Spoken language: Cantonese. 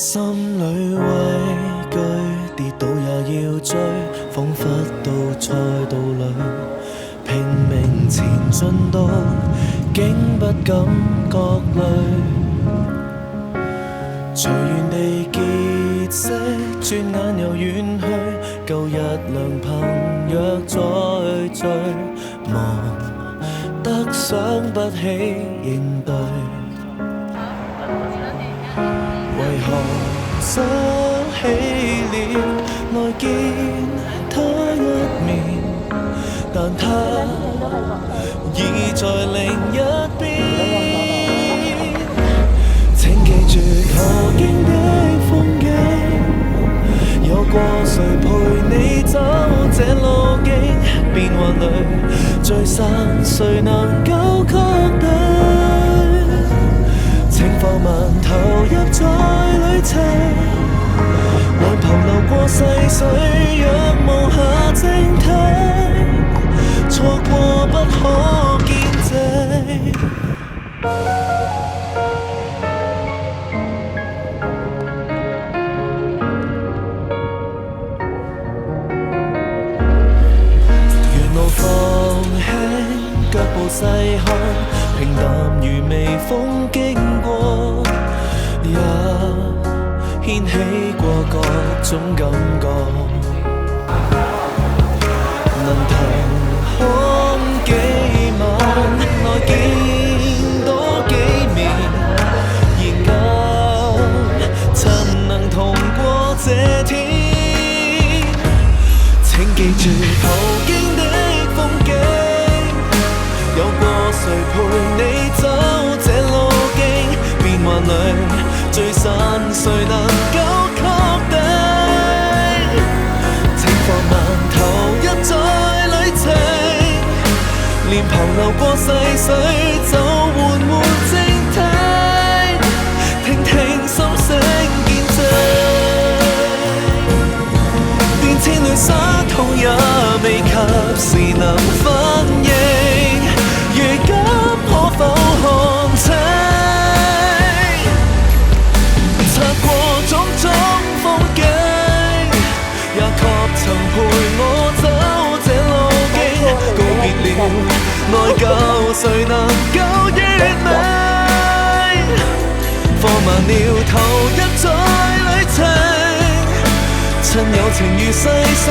心裏畏懼，跌倒也要追，彷彿到賽道裏，拼命前進到，竟不感覺累。隨緣地結識，轉眼又遠去，舊日良朋若再聚，忙得想不起應對。為何想起了來見他一面，但他已在另一邊。請記住途經的風景，有過誰陪你走這路徑，變幻裡聚散誰能夠確定？請放慢投入在旅程，來旁流過細水，若無下靜聽，錯過不可見證。沿路放輕腳步細看，平淡如微風經過，也掀起過各種感覺。能騰空幾晚，來見多幾面，研究曾能同過這天。請記住途經的風景，有過誰陪你走這路徑，變幻裡聚散誰能夠確定？請放慢投入在旅程，臉龐流過細水，就緩緩靜聽，聽聽心聲見證。變遷裏傷痛也未及時能反應，如今可否看清？擦過種種風景，也確曾陪我走這路徑。告別了內疚，誰能夠完美？放慢了投入在旅程，趁友情如細水。